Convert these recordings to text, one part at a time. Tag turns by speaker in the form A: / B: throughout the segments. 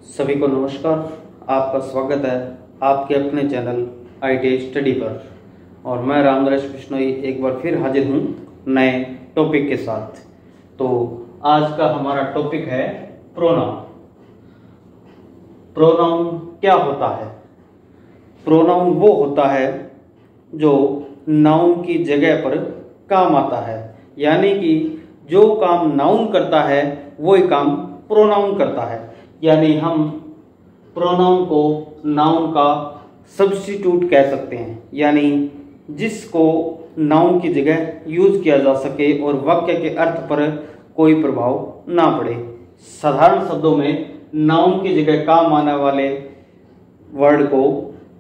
A: सभी को नमस्कार। आपका स्वागत है आपके अपने चैनल ITI स्टडी पर। और मैं रामनरेश बिश्नोई एक बार फिर हाजिर हूँ नए टॉपिक के साथ। तो आज का हमारा टॉपिक है प्रोनाउन। प्रोनाउन क्या होता है? प्रोनाउन वो होता है जो नाउन की जगह पर काम आता है, यानी कि जो काम नाउन करता है वही काम प्रोनाउन करता है। यानी हम प्रोनाउन को नाउन का सब्स्टिट्यूट कह सकते हैं, यानी जिसको नाउन की जगह यूज किया जा सके और वाक्य के अर्थ पर कोई प्रभाव ना पड़े। साधारण शब्दों में नाउन की जगह काम आने वाले वर्ड को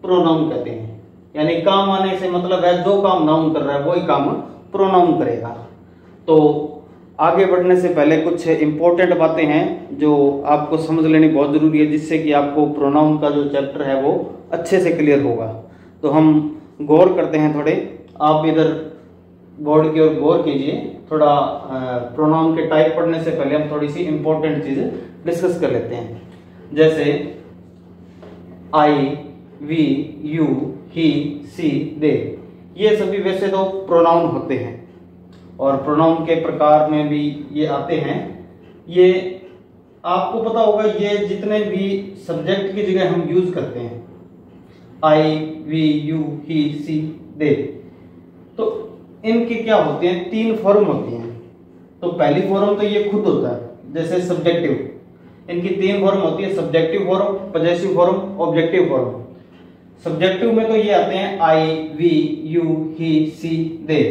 A: प्रोनाउन कहते हैं। यानी काम आने से मतलब है जो काम नाउन कर रहा है वही काम प्रोनाउन करेगा। तो आगे बढ़ने से पहले कुछ इंपॉर्टेंट बातें हैं जो आपको समझ लेनी बहुत ज़रूरी है, जिससे कि आपको प्रोनाउन का जो चैप्टर है वो अच्छे से क्लियर होगा। तो हम गौर करते हैं थोड़े। आप इधर बोर्ड की ओर गौर कीजिए। थोड़ा प्रोनाउन के टाइप पढ़ने से पहले हम थोड़ी सी इंपॉर्टेंट चीज़ें डिस्कस कर लेते हैं। जैसे आई, वी, यू, ही, सी, दे, ये सभी वैसे तो प्रोनाउन होते हैं और प्रोनाउन के प्रकार में भी ये आते हैं। ये आपको पता होगा, ये जितने भी सब्जेक्ट की जगह हम यूज करते हैं, I, we, you, he, she, दे, तो इनके क्या होते हैं? तीन फॉर्म होती हैं। तो पहली फॉर्म तो ये खुद होता है, जैसे सब्जेक्टिव। इनकी तीन फॉर्म होती है, subjective form, possessive form, objective form. Subjective में तो ये आते हैं I, we, you, he, she, they.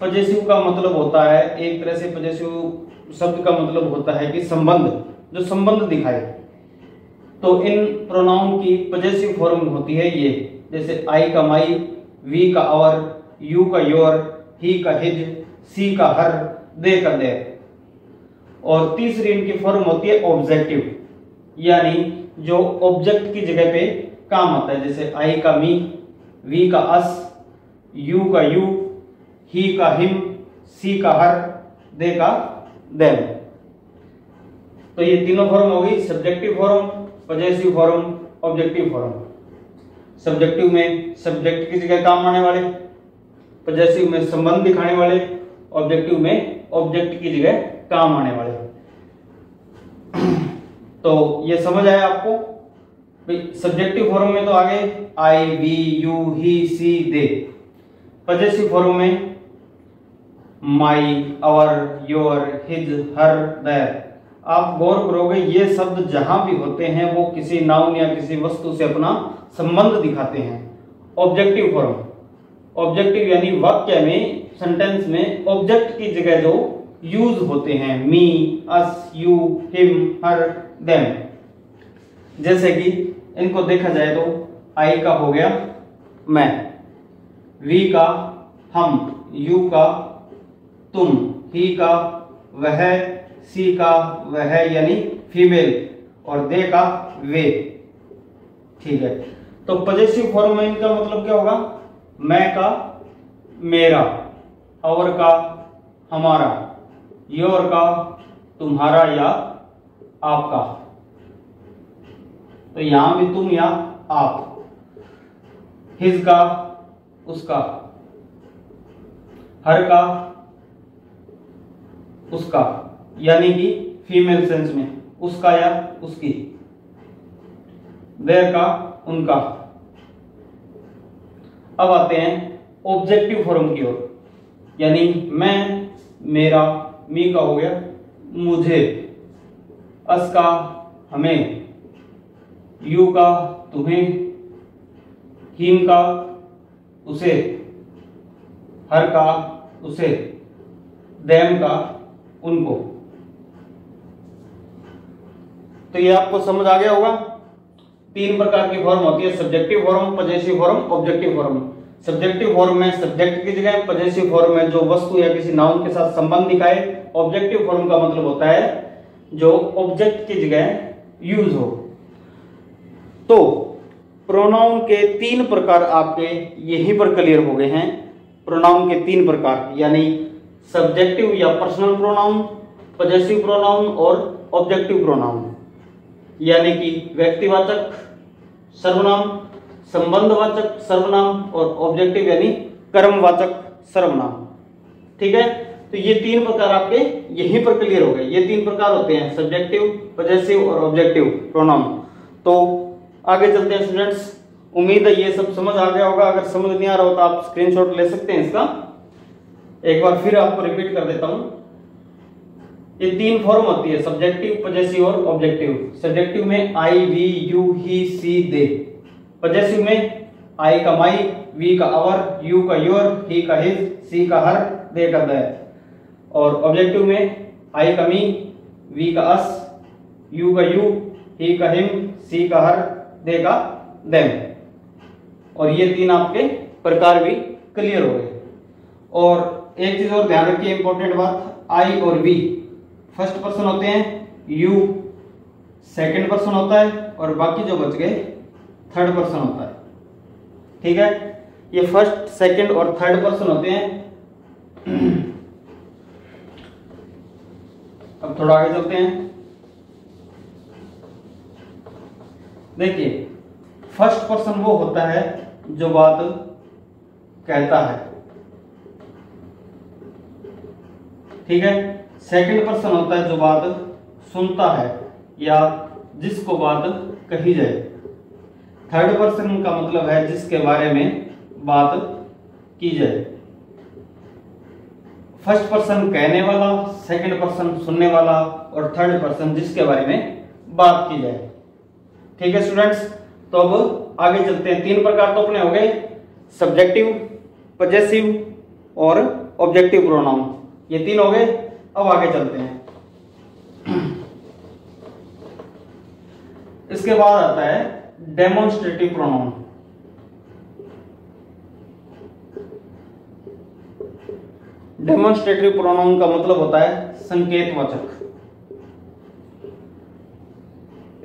A: Possessive का मतलब होता है, एक तरह से पजेसिव शब्द का मतलब होता है कि संबंध, जो संबंध दिखाए। तो इन प्रोनाउन की पजेसिव फॉर्म होती है ये, जैसे आई का माई, वी का आवर, यू का योर, ही का हिज, सी का हर, दे का देयर। और तीसरी इनकी फॉर्म होती है ऑब्जेक्टिव, यानी जो ऑब्जेक्ट की जगह पे काम आता है। जैसे आई का मी, वी का अस, यू का यू, ही का हिम, सी का हर, दे का देम। तो ये तीनों फॉर्म हो गई, subjective form, possessive form, objective form. Subjective में सब्जेक्ट की जगह काम आने वाले, पजेसिव में संबंध दिखाने वाले, ऑब्जेक्टिव में ऑब्जेक्ट की जगह काम आने वाले। तो ये समझ आया आपको? सब्जेक्टिव फॉर्म में तो आगे I, we, you, he, she, they. Possessive form में my, our, your, his, her, their. आप गौर करोगे ये शब्द जहां भी होते हैं वो किसी नाउन या किसी वस्तु से अपना संबंध दिखाते हैं। ऑब्जेक्टिव फॉर्म, ऑब्जेक्टिव यानी वाक्य में, सेंटेंस में ऑब्जेक्ट की जगह जो यूज होते हैं, मी, अस, यू, हिम, हर, देम। जैसे कि इनको देखा जाए तो आई का हो गया मैं, वी का हम, यू का तुम, ही का वह, सी का वह यानी फीमेल, और दे का वे। ठीक है। तो पजेसिव फॉर्म में इनका मतलब क्या होगा? मैं का मेरा, और का हमारा, योर का तुम्हारा या आपका। तो यहां भी तुम या आप, हिज का उसका, हर का उसका, यानी कि फीमेल सेंस में उसका या उसकी, देयर का उनका। अब आते हैं ऑब्जेक्टिव फॉर्म की ओर, यानी मैं, मेरा, मी का हो गया मुझे, अस का हमें, यू का तुम्हें, हिम का उसे, हर का उसे, देम का उनको। तो ये आपको समझ आ गया होगा। तीन प्रकार की फॉर्म होती है, subjective form, possessive form, objective form. Subjective form में सब्जेक्ट की जगह, पजेसिव फॉर्म में जो वस्तु या किसी नाउन के साथ संबंध दिखाए, ऑब्जेक्टिव फॉर्म का मतलब होता है जो ऑब्जेक्ट की जगह यूज हो। तो प्रोनाउन के तीन प्रकार आपके यहीं पर क्लियर हो गए हैं। प्रोनाउन के तीन प्रकार, यानी सब्जेक्टिव या पर्सनल प्रोनाउन, पजेसिव प्रोनाउन और ऑब्जेक्टिव प्रोनाउन। यानी कि व्यक्तिवाचक सर्वनाम, संबंधवाचक सर्वनाम और ऑब्जेक्टिव यानी कर्मवाचक सर्वनाम। ठीक है, तो ये तीन प्रकार आपके यहीं पर क्लियर हो गए। ये तीन प्रकार होते हैं, सब्जेक्टिव, पजेसिव और ऑब्जेक्टिव प्रोनाउन। तो आगे चलते हैं स्टूडेंट्स। उम्मीद है ये सब समझ आ गया होगा। अगर समझ नहीं आ रहा हो तो आप स्क्रीनशॉट ले सकते हैं इसका। एक बार फिर आपको रिपीट कर देता हूं। ये तीन फॉर्म होती है, सब्जेक्टिव, पजेसिव और ऑब्जेक्टिव। सब्जेक्टिव में I, we, you, he, she, they. Possessive में आई का माई, वी का आवर, यू का योर, ही का हिज, सी का हर, दे का दैट। और ऑब्जेक्टिव में आई का मी, वी का अस, यू का यू, ही का हिम, सी का हर, दे का देम। और ये तीन आपके प्रकार भी क्लियर हो गए। और एक चीज और ध्यान रखिए, इंपॉर्टेंट बात, आई और वी फर्स्ट पर्सन होते हैं, यू सेकंड पर्सन होता है और बाकी जो बच गए थर्ड पर्सन होता है। ठीक है, ये फर्स्ट, सेकंड और थर्ड पर्सन होते हैं। अब थोड़ा आगे चलते हैं। देखिए, फर्स्ट पर्सन वो होता है जो बात कहता है। ठीक है, सेकंड पर्सन होता है जो बात सुनता है या जिसको बात कही जाए। थर्ड पर्सन का मतलब है जिसके बारे में बात की जाए। फर्स्ट पर्सन कहने वाला, सेकंड पर्सन सुनने वाला और थर्ड पर्सन जिसके बारे में बात की जाए। ठीक है स्टूडेंट्स, तो अब आगे चलते हैं। तीन प्रकार तो अपने हो गए, सब्जेक्टिव, पजेसिव और ऑब्जेक्टिव प्रोनाउन। ये तीन हो गए। अब आगे चलते हैं। इसके बाद आता है डेमोन्स्ट्रेटिव प्रोनाउन। डेमोन्स्ट्रेटिव प्रोनाउन का मतलब होता है संकेतवाचक।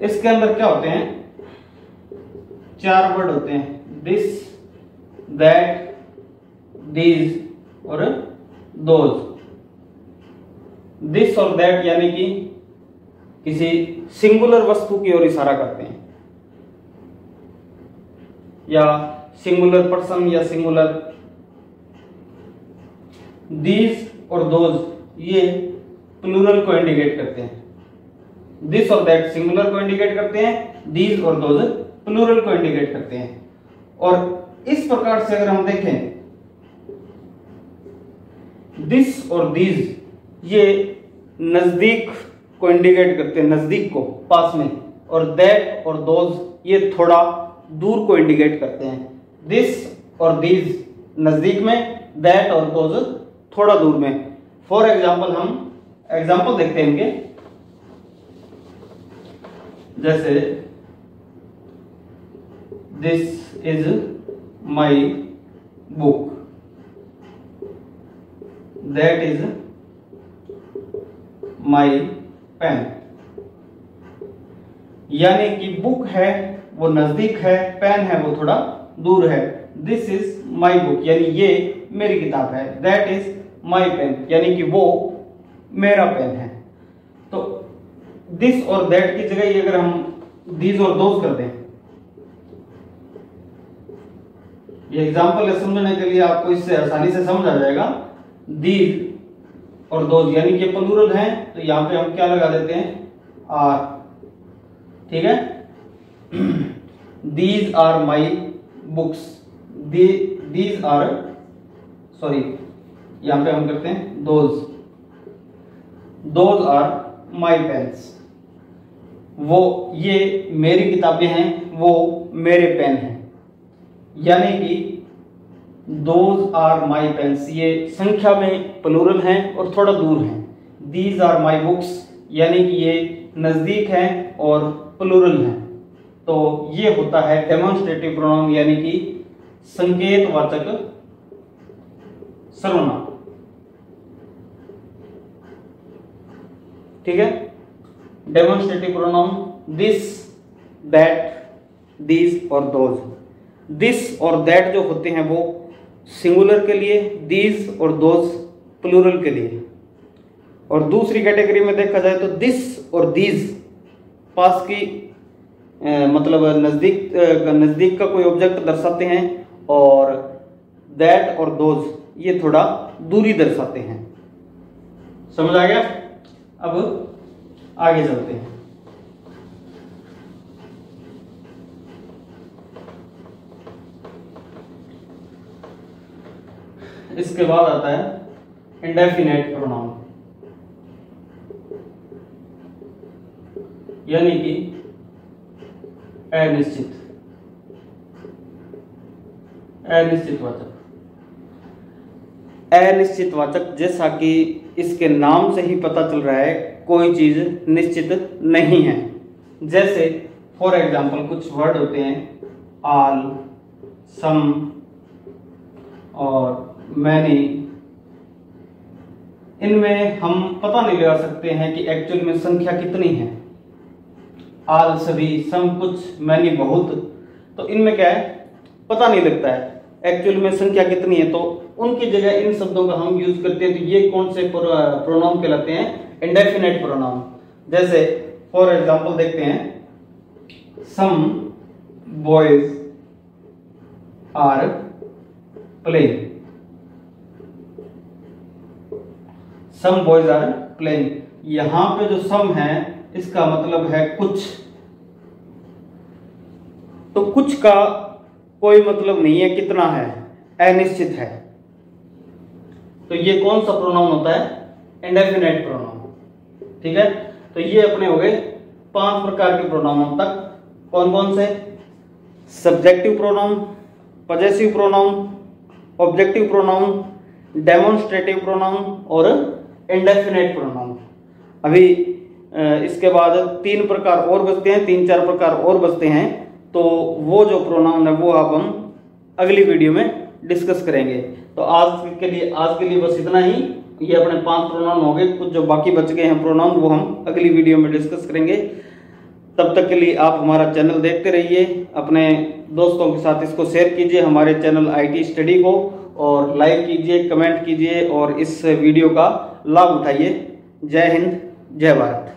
A: इसके अंदर क्या होते हैं, चार वर्ड होते हैं, दिस, दैट, दीज और दोज। दिस और दैट यानी कि किसी सिंगुलर वस्तु की ओर इशारा करते हैं, या सिंगुलर पर्सन या सिंगुलर। दीज और दोज ये प्लूरल को इंडिकेट करते हैं। दिस और दैट सिंगुलर को इंडिकेट करते हैं, दीज और दोज प्लूरल को इंडिकेट करते हैं। और इस प्रकार से अगर हम देखें, दिस और दीज ये नजदीक को इंडिकेट करते हैं, नजदीक को, पास में। और दैट और दोज ये थोड़ा दूर को इंडिकेट करते हैं। दिस और दीज नजदीक में, दैट और दोज थोड़ा दूर में। फॉर एग्जाम्पल, हम एग्जाम्पल देखते हैं इनके। जैसे this is my book, that is my pen. यानी कि बुक है वो नजदीक है, पेन है वो थोड़ा दूर है। दिस इज माई बुक यानी ये मेरी किताब है। दैट इज माई पेन यानी कि वो मेरा पेन है। तो दिस और दैट की जगह ये अगर हम दीज और दोज कर दें, ये एग्जाम्पल है समझने के लिए, आपको इससे आसानी से समझ आ जाएगा। दीज और दोज यानी कि प्लूरल हैं, तो यहां पे हम क्या लगा देते हैं, आर। ठीक है, these are my books, these are, sorry यहां पे हम करते हैं those, those are my pens. वो ये मेरी किताबें हैं, वो मेरे पेन हैं। यानी कि दोज आर माई पेन्स ये संख्या में प्लूरल हैं और थोड़ा दूर हैं। दीज आर माई बुक्स यानी कि ये नजदीक हैं और प्लूरल हैं। तो ये होता है डेमोन्स्ट्रेटिव प्रोनाउन यानी कि संकेतवाचक सर्वनाम। ठीक है, demonstrative pronoun this, that, these और दोज। दिस और दैट जो होते हैं वो सिंगुलर के लिए, दीज और दोज प्लूरल के लिए। और दूसरी कैटेगरी में देखा जाए तो दिस और दीज पास की मतलब नज़दीक का कोई ऑब्जेक्ट दर्शाते हैं, और दैट और दोज ये थोड़ा दूरी दर्शाते हैं। समझ आ गया? अब आगे चलते हैं। इसके बाद आता है इंडेफिनेट प्रोनाउन, यानी कि अनिश्चित वाचक। अनिश्चित वाचक, जैसा कि इसके नाम से ही पता चल रहा है, कोई चीज निश्चित नहीं है। जैसे फॉर एग्जाम्पल कुछ वर्ड होते हैं ऑल, सम और मैनी। इनमें हम पता नहीं लगा सकते हैं कि एक्चुअल में संख्या कितनी है। ऑल सभी, सम कुछ, मैनी बहुत, तो इनमें क्या है पता नहीं लगता है एक्चुअल में संख्या कितनी है। तो उनकी जगह इन शब्दों का हम यूज करते हैं। तो ये कौन से प्रोनाउन कहलाते हैं? Indefinite pronoun. जैसे फॉर एग्जांपल देखते हैं, some boys are playing. Some boys are playing, यहां पे जो सम है इसका मतलब है कुछ। तो कुछ का कोई मतलब नहीं है कितना है, अनिश्चित है। तो ये कौन सा प्रोनाउन होता है? Indefinite pronoun. ठीक है, तो ये अपने हो गए 5 प्रकार के प्रोनाउन तक। कौन कौन से? Subjective pronoun, possessive pronoun, objective pronoun, demonstrative pronoun और इंडेफिनेट प्रोनाउन। अभी इसके बाद 3 प्रकार और बचते हैं, 3-4 प्रकार और बचते हैं। तो वो जो प्रोनाउन है वो अब हम अगली वीडियो में डिस्कस करेंगे। तो आज के लिए बस इतना ही। ये अपने 5 प्रोनाउन हो गए। कुछ जो बाकी बच गए हैं प्रोनाउन वो हम अगली वीडियो में डिस्कस करेंगे। तब तक के लिए आप हमारा चैनल देखते रहिए, अपने दोस्तों के साथ इसको शेयर कीजिए, हमारे चैनल IT स्टडी को, और लाइक कीजिए, कमेंट कीजिए और इस वीडियो का लाभ उठाइए। जय हिंद, जय भारत।